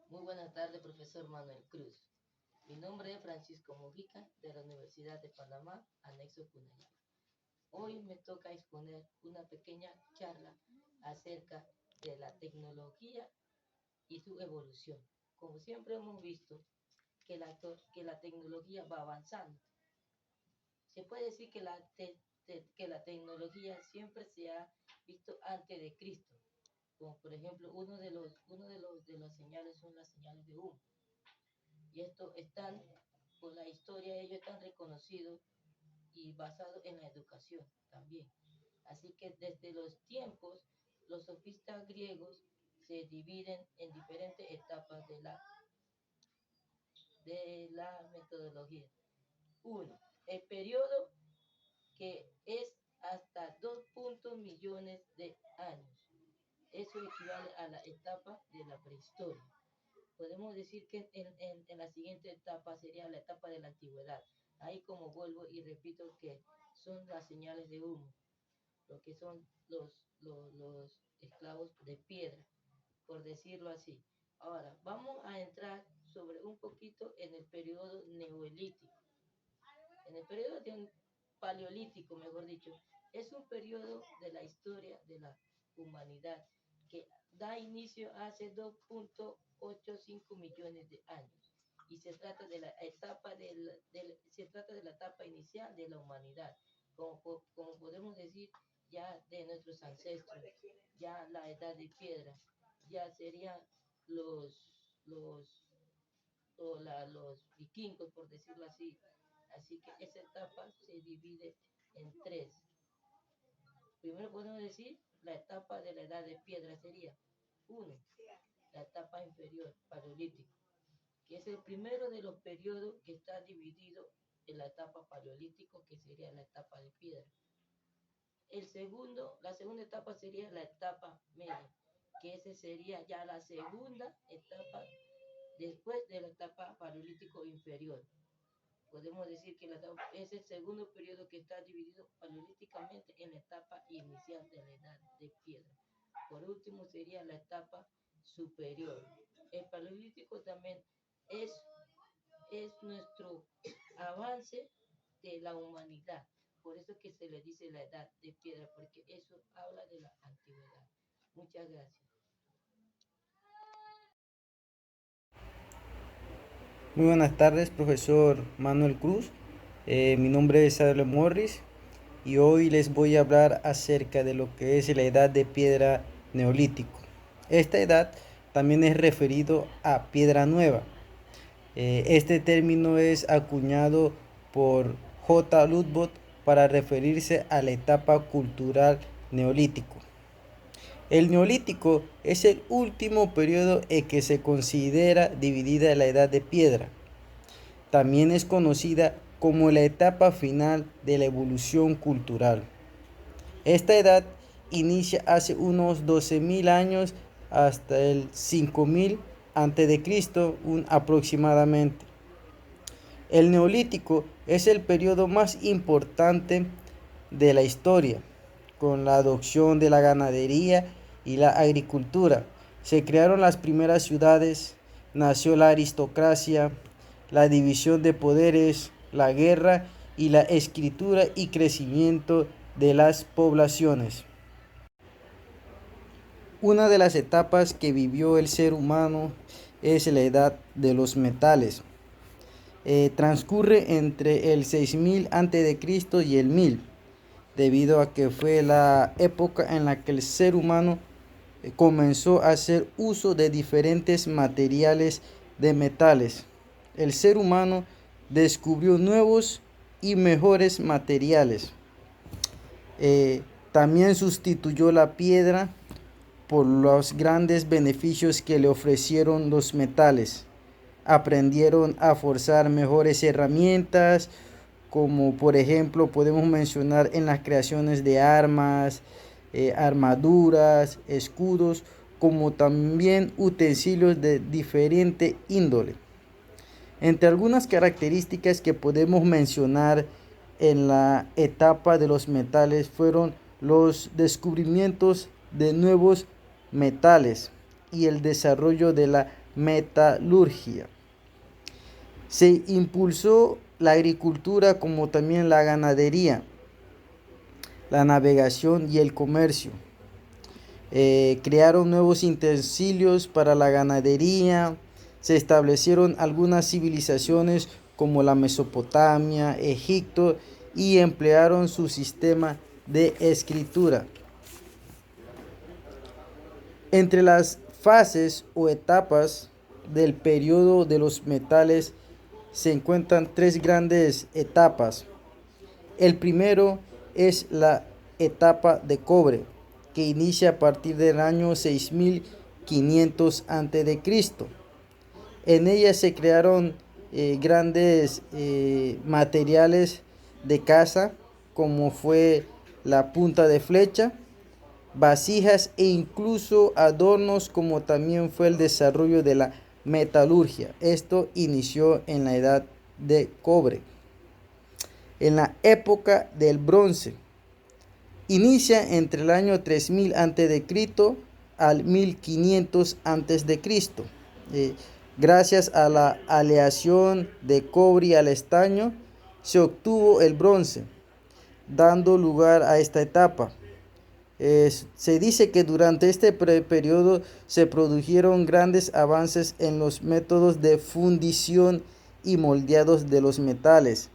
Muy buenas tardes, profesor Manuel Cruz. Mi nombre es Francisco Mujica, de la Universidad de Panamá, anexo Cunayala. Hoy me toca exponer una pequeña charla acerca de la tecnología y su evolución. Como siempre hemos visto que la tecnología va avanzando. Se puede decir que la tecnología siempre se ha visto antes de Cristo. Como por ejemplo, uno de los señales son las señales de humo. Y esto están, por la historia, ellos están reconocidos y basados en la educación también. Así que desde los tiempos, los sofistas griegos se dividen en diferentes etapas de la metodología. Uno, el periodo que es hasta 2 millones de años. Eso equivale a la etapa de la prehistoria. Podemos decir que en la siguiente etapa sería la etapa de la antigüedad. Ahí como vuelvo y repito que son las señales de humo, lo que son los esclavos de piedra, por decirlo así. Ahora, vamos a entrar sobre un poquito en el periodo neolítico. En el periodo paleolítico, mejor dicho, es un periodo de la historia de la humanidad que da inicio hace 2,85 millones de años y se trata de la etapa inicial de la humanidad, como podemos decir ya de nuestros ancestros, ya la edad de piedra, ya serían los los vikingos, por decirlo así. Así que esa etapa se divide en tres. Primero podemos decir la etapa de la edad de piedra sería uno, la etapa inferior, paleolítico, que es el primero de los periodos que está dividido en la etapa paleolítico, que sería la etapa de piedra. La segunda etapa sería la etapa media, que ese sería ya la segunda etapa después de la etapa paleolítico inferior. Podemos decir que es el segundo periodo que está dividido paleolíticamente en la etapa inicial de la edad de piedra. Por último sería la etapa superior. El paleolítico también es, es nuestro avance de la humanidad. Por eso que se le dice la edad de piedra, porque eso habla de la antigüedad. Muchas gracias. Muy buenas tardes, profesor Manuel Cruz. Mi nombre es Adler Morris y hoy les voy a hablar acerca de lo que es la edad de piedra neolítico. Esta edad también es referido a piedra nueva. Este término es acuñado por J. Ludbot para referirse a la etapa cultural neolítico. El neolítico es el último periodo en que se considera dividida la edad de piedra. También es conocida como la etapa final de la evolución cultural. Esta edad inicia hace unos 12.000 años hasta el 5.000 a.C. aproximadamente. El neolítico es el periodo más importante de la historia, con la adopción de la ganadería y la agricultura. Se crearon las primeras ciudades, nació la aristocracia, la división de poderes, la guerra y la escritura y crecimiento de las poblaciones. Una de las etapas que vivió el ser humano es la edad de los metales. Transcurre entre el 6000 a.C. y el 1000, debido a que fue la época en la que el ser humano comenzó a hacer uso de diferentes materiales de metales. El ser humano descubrió nuevos y mejores materiales. Eh, También sustituyó la piedra por los grandes beneficios que le ofrecieron los metales. Aprendieron a forzar mejores herramientas, como por ejemplo podemos mencionar en las creaciones de armas, armaduras, escudos, como también utensilios de diferente índole. Entre algunas características que podemos mencionar en la etapa de los metales fueron los descubrimientos de nuevos metales y el desarrollo de la metalurgia. Se impulsó la agricultura como también la ganadería, la navegación y el comercio. Crearon nuevos utensilios para la ganadería. Se establecieron algunas civilizaciones como la Mesopotamia, Egipto, y emplearon su sistema de escritura. Entre las fases o etapas del periodo de los metales se encuentran tres grandes etapas. El primero es la etapa de cobre, que inicia a partir del año 6500 a.C. En ella se crearon grandes materiales de caza, como fue la punta de flecha, vasijas e incluso adornos, como también fue el desarrollo de la metalurgia. Esto inició en la edad de cobre. En la época del bronce, inicia entre el año 3000 a.C. al 1500 a.C. Gracias a la aleación de cobre y al estaño se obtuvo el bronce, dando lugar a esta etapa. Se dice que durante este periodo se produjeron grandes avances en los métodos de fundición y moldeados de los metales.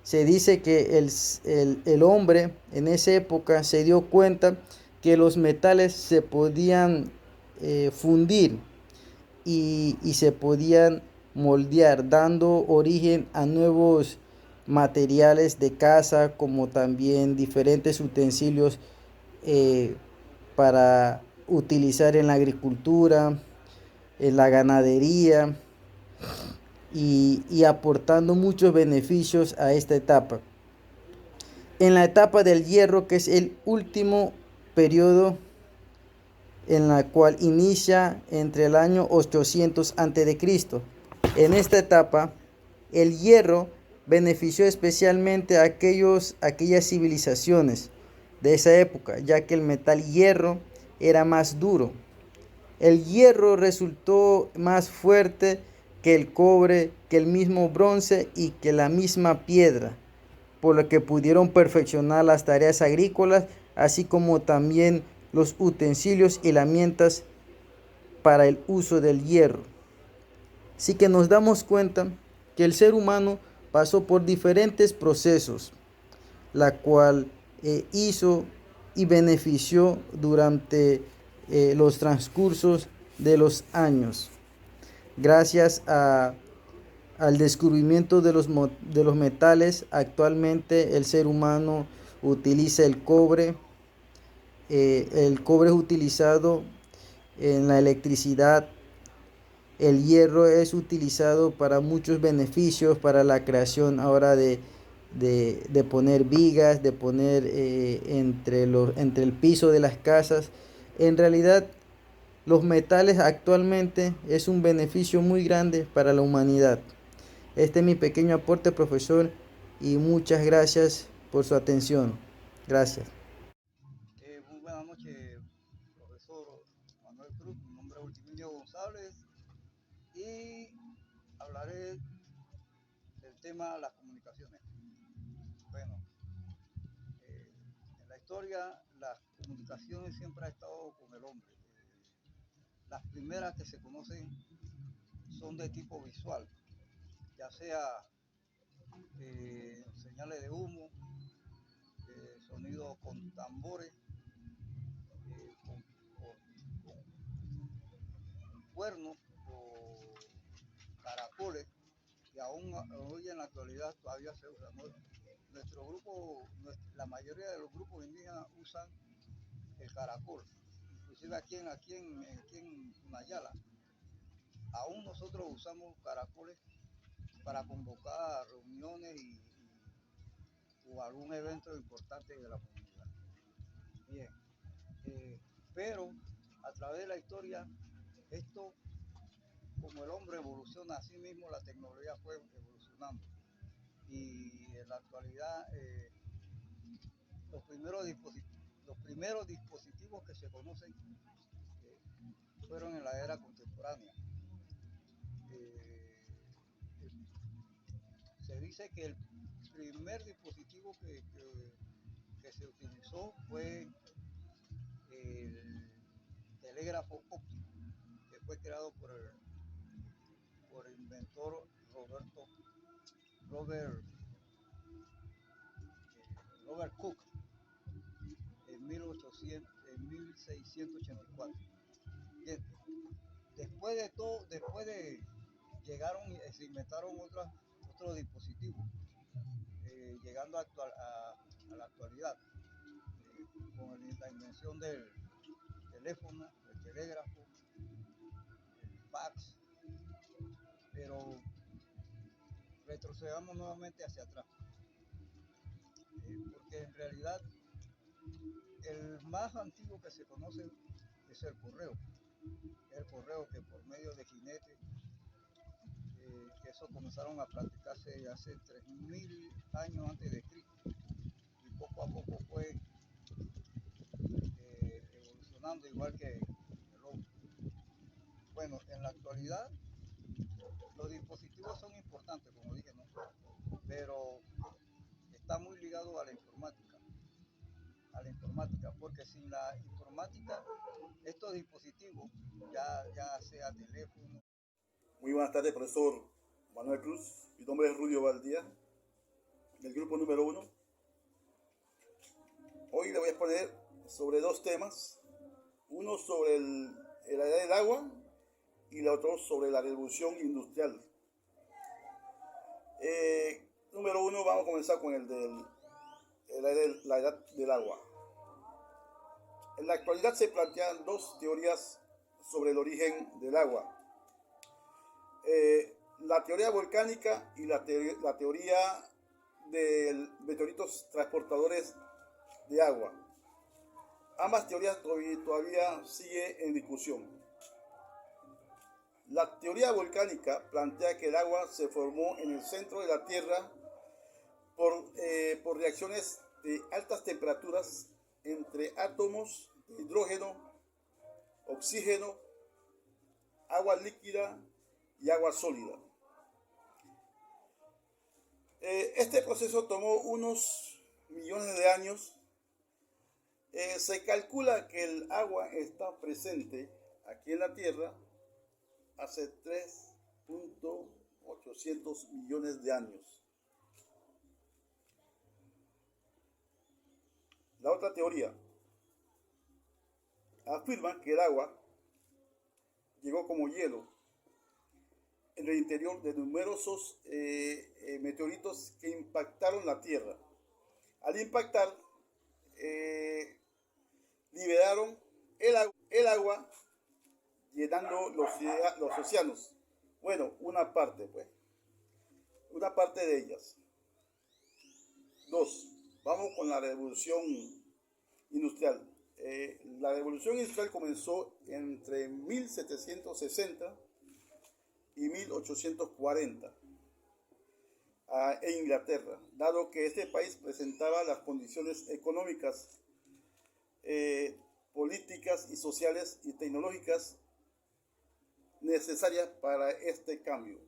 Se dice que el hombre en esa época se dio cuenta que los metales se podían fundir y se podían moldear, dando origen a nuevos materiales de caza, como también diferentes utensilios eh, para utilizar en la agricultura, en la ganadería, y aportando muchos beneficios a esta etapa. En la etapa del hierro, que es el último periodo, en la cual inicia entre el año 800 a.C. En esta etapa, el hierro benefició especialmente a aquellas civilizaciones de esa época, ya que el metal hierro era más duro. El hierro resultó más fuerte que el cobre, que el mismo bronce y que la misma piedra, por lo que pudieron perfeccionar las tareas agrícolas, así como también los utensilios y herramientas para el uso del hierro. Así que nos damos cuenta que el ser humano pasó por diferentes procesos, la cual hizo y benefició durante los transcursos de los años. Gracias al descubrimiento de los metales, actualmente el ser humano utiliza el cobre. El cobre es utilizado en la electricidad. El hierro es utilizado para muchos beneficios, para la creación ahora de poner vigas, de poner entre el piso de las casas. En realidad, los metales actualmente es un beneficio muy grande para la humanidad. Este es mi pequeño aporte, profesor, y muchas gracias por su atención. Gracias. Muy buenas noches, profesor Manuel Cruz. Mi nombre es Ultimilio González y hablaré del tema de las comunicaciones. Bueno, en la historia las comunicaciones siempre han estado con el hombre. Las primeras que se conocen son de tipo visual, ya sea señales de humo, sonidos con tambores, con cuernos o caracoles, que aún hoy en la actualidad todavía se usa. Nuestro grupo, la mayoría de los grupos indígenas usan el caracol, inclusive aquí en Nayala, aún nosotros usamos caracoles para convocar reuniones o algún evento importante de la comunidad. Bien, pero a través de la historia, esto, como el hombre evoluciona, así mismo la tecnología fue evolucionando. Y en la actualidad, los primeros dispositivos que se conocen fueron en la era contemporánea. se dice que el primer dispositivo que se utilizó fue el telégrafo óptico, que fue creado por el inventor Robert Cook en 1684. Bien, después de llegaron y se inventaron otros dispositivos, llegando a la actualidad, con la invención del teléfono, el telégrafo, el fax, pero retrocedamos nuevamente hacia atrás, porque en realidad el más antiguo que se conoce es el correo. El correo que por medio de jinetes, que eso comenzaron a practicarse hace 3000 años antes de Cristo, y poco a poco fue evolucionando igual que el hombre. Bueno, en la actualidad los dispositivos son importantes, como dije, ¿no? Pero está muy ligado a la informática, porque sin la informática, estos dispositivos, ya sea teléfono. Muy buenas tardes, profesor Manuel Cruz. Mi nombre es Rudio Valdía, del grupo número 1. Hoy le voy a exponer sobre dos temas, uno sobre la edad del agua y el otro sobre la revolución industrial. Número 1, vamos a comenzar con la edad del agua. En la actualidad se plantean dos teorías sobre el origen del agua. La teoría volcánica y la teoría de meteoritos transportadores de agua. Ambas teorías todavía siguen en discusión. La teoría volcánica plantea que el agua se formó en el centro de la Tierra por reacciones de altas temperaturas entre átomos de hidrógeno, oxígeno, agua líquida y agua sólida. Este proceso tomó unos millones de años. Se calcula que el agua está presente aquí en la Tierra hace 3.800 millones de años. La otra teoría afirma que el agua llegó como hielo en el interior de numerosos meteoritos que impactaron la Tierra. Al impactar, liberaron el agua llenando los océanos. Bueno, una parte de ellas. 2. Vamos con la revolución industrial. La revolución industrial comenzó entre 1760 y 1840 en Inglaterra, dado que este país presentaba las condiciones económicas, políticas y sociales y tecnológicas necesarias para este cambio.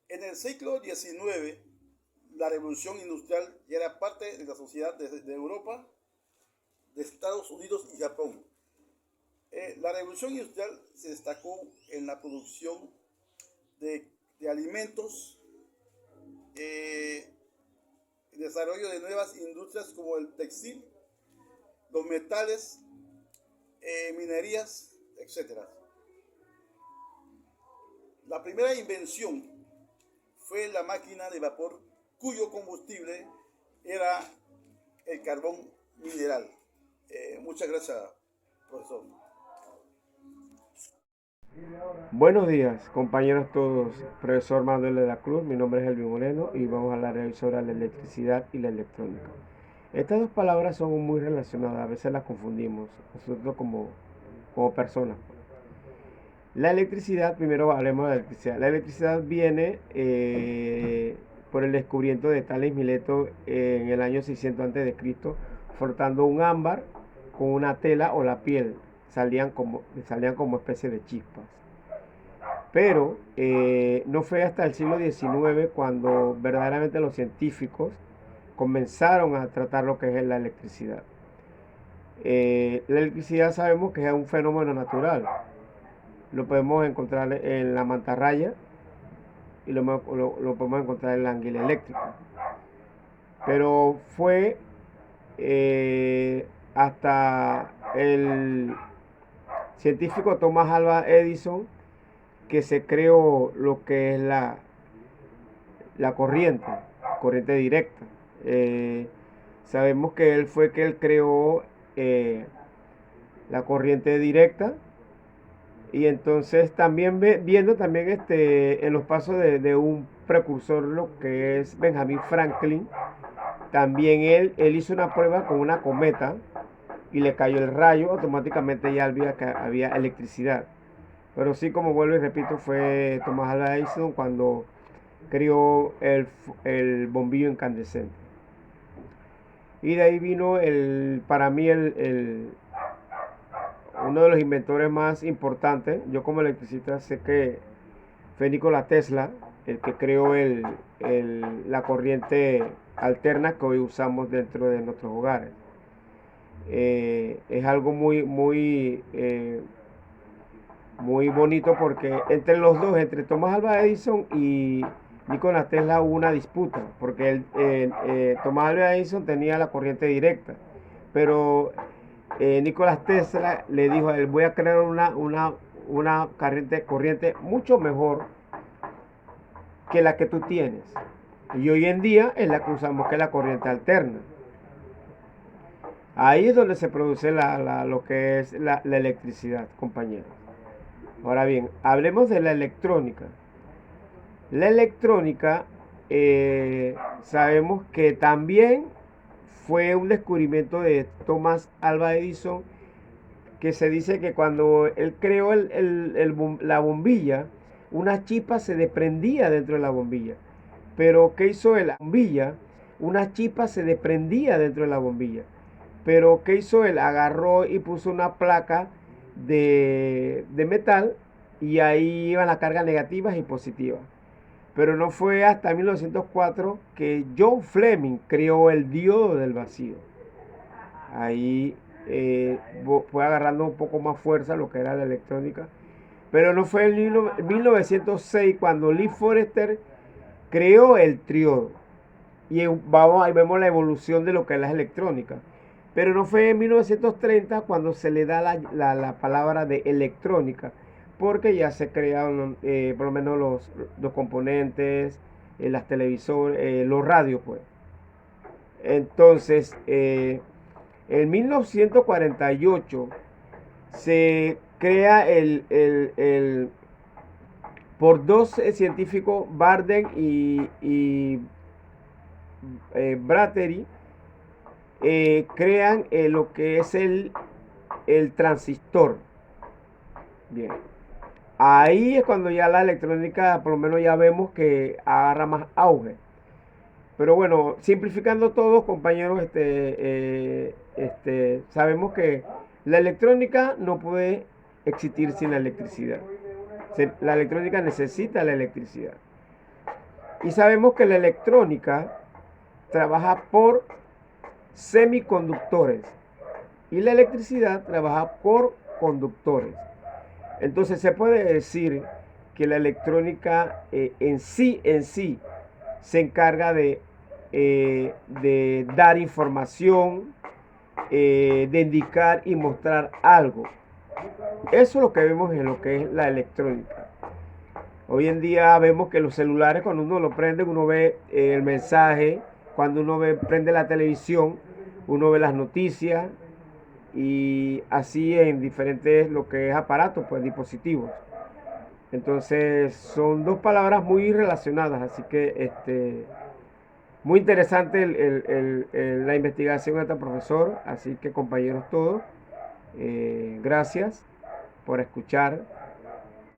En el siglo XIX, la revolución industrial ya era parte de la sociedad de Europa, de Estados Unidos y Japón. La revolución industrial se destacó en la producción de alimentos, el desarrollo de nuevas industrias como el textil, los metales, minerías, etc. La primera invención fue la máquina de vapor, cuyo combustible era el carbón mineral. Muchas gracias, profesor. Buenos días, compañeros todos. Profesor Manuel de la Cruz, mi nombre es Elvin Moreno y vamos a hablar sobre la electricidad y la electrónica. Estas dos palabras son muy relacionadas, a veces las confundimos, nosotros como personas. La electricidad, primero hablemos de la electricidad. La electricidad viene por el descubrimiento de Tales Mileto en el año 600 a.C., frotando un ámbar con una tela o la piel, salían como especie de chispas. Pero no fue hasta el siglo XIX cuando verdaderamente los científicos comenzaron a tratar lo que es la electricidad. La electricidad sabemos que es un fenómeno natural. Lo podemos encontrar en la mantarraya y lo podemos encontrar en la anguila eléctrica. Pero fue hasta el científico Thomas Alva Edison que se creó lo que es la corriente directa. Sabemos que él fue que él creó la corriente directa, y entonces también viendo también en los pasos de un precursor, lo que es Benjamin Franklin. También él hizo una prueba con una cometa y le cayó el rayo, automáticamente ya había electricidad. Pero sí, como vuelvo y repito, fue Thomas Alva Edison cuando creó el bombillo incandescente. Y de ahí vino para mí uno de los inventores más importantes. Yo como electricista sé que fue Nikola Tesla el que creó la corriente alterna que hoy usamos dentro de nuestros hogares. Es algo muy bonito, porque entre los dos, entre Thomas Alva Edison y Nikola Tesla, hubo una disputa, porque Thomas Alva Edison tenía la corriente directa, pero Nikola Tesla le dijo a él: voy a crear una corriente mucho mejor que la que tú tienes. Y hoy en día es la que usamos, que es la corriente alterna. Ahí es donde se produce lo que es la electricidad, compañeros. Ahora bien, hablemos de la electrónica. La electrónica, sabemos que también fue un descubrimiento de Thomas Alva Edison, que se dice que cuando él creó la bombilla, una chispa se desprendía dentro de la bombilla. Pero ¿qué hizo él? La bombilla, una chispa se desprendía dentro de la bombilla. Pero ¿qué hizo él? Agarró y puso una placa de metal, y ahí iban las cargas negativas y positivas. Pero no fue hasta 1904 que John Fleming creó el diodo del vacío. Ahí fue agarrando un poco más fuerza lo que era la electrónica. Pero no fue en 1906 cuando Lee Forester creó el triodo. Y ahí vemos la evolución de lo que es la electrónica. Pero no fue en 1930 cuando se le da la palabra de electrónica, porque ya se crearon por lo menos los componentes, las televisores, los radios, pues. Entonces, en 1948 se crea por dos científicos, Barden y Brateri, crean lo que es el transistor. Bien, ahí es cuando ya la electrónica, por lo menos ya vemos que agarra más auge. Pero bueno, simplificando todo, compañeros, sabemos que la electrónica no puede existir sin la electricidad. La electrónica necesita la electricidad. Y sabemos que la electrónica trabaja por semiconductores y la electricidad trabaja por conductores. Entonces se puede decir que la electrónica en sí se encarga de dar información, de indicar y mostrar algo. Eso es lo que vemos en lo que es la electrónica. Hoy en día vemos que los celulares, cuando uno lo prende, uno ve el mensaje. Cuando uno prende la televisión, uno ve las noticias, y así en diferentes lo que es aparatos, pues dispositivos. Entonces son dos palabras muy relacionadas, así que muy interesante la investigación de este profesor. Así que, compañeros todos, gracias por escuchar